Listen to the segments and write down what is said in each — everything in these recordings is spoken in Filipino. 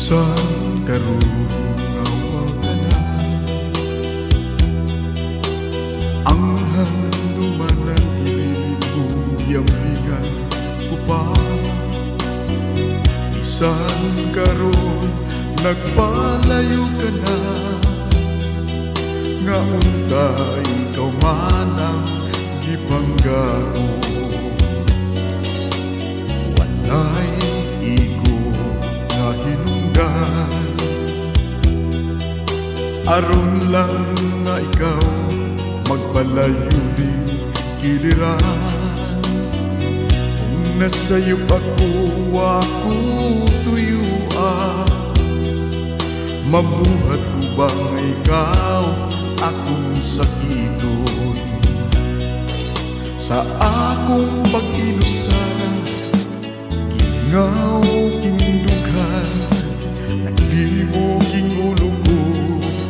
Saan karon ngawa ka na? Ang handuman ang ibilin mo, yambingan ko pa. Saan karon nagpalayo ka na? Nga unta ikaw man ang gipangga ko. Walay aron lang nga ikaw magpalayo din kiliran. Kung nasayo ako tuyuan, mabuhat ko ba nga ikaw akong sakiton? Sa akong pag-inusan, gingaw kindughan, naglimo king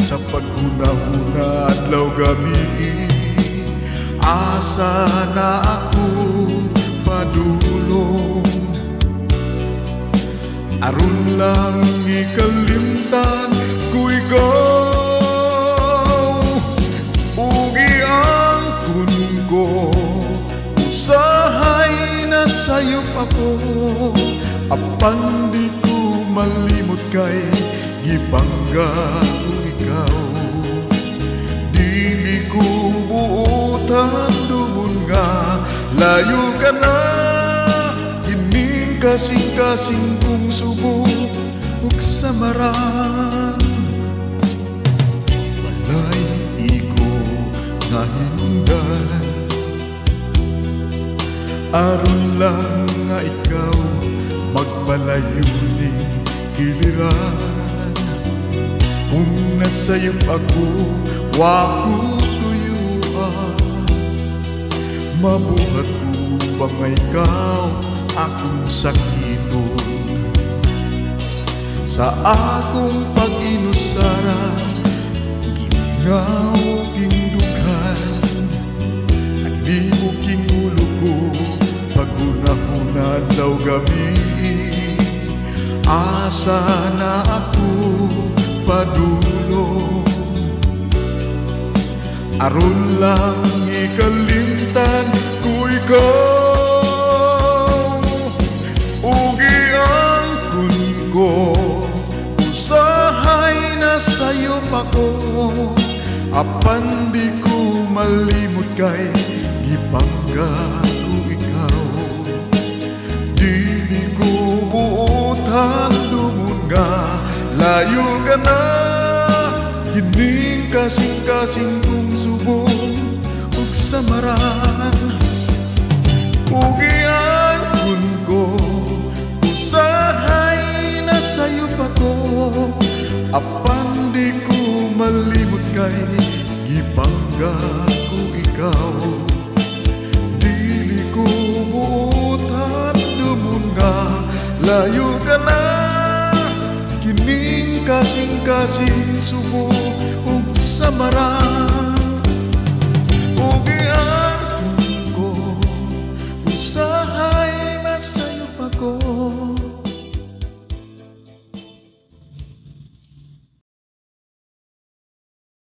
sa paghuna-huna adlaw gabi. Asa na ako padulong, aron lang ikalimtan ko ikaw. Ugi ang kunin ko, usahay na sayop ako, apan di ko malimot kay gipangga ko ikaw. Dili ko buutan dumon nga layo ka na, kining kasing-kasing kong subo ug samaran. Walay iko nga hinungdan, aron lang nga ikaw magpalayo ning kiliran. Kung nasayop ako, wako tuyuan, mabuhat ko ba nga ikaw akong sakiton? Sa akong pag-inusara, gingaw kindughan, naglimo king ulo ko, paghuna-huna daw gabi. Asa na ako padulong, aron lang ikalimtan ko ikaw. Ugi ang kunin ko, usahay na sayop ako, apan di ko malimot kay gipangga ko ikaw. Dili ko buutan dumon nga layo ka na, kining kasing-kasing kong subo ug samaran. Ugi ang kunin ko, usahay na sayop ako, apan di ko malimot kay gipangga ko ikaw. Dili ko buutan dumon nga layo ka na, kining kasing-kasing subo ug samaran. Ugi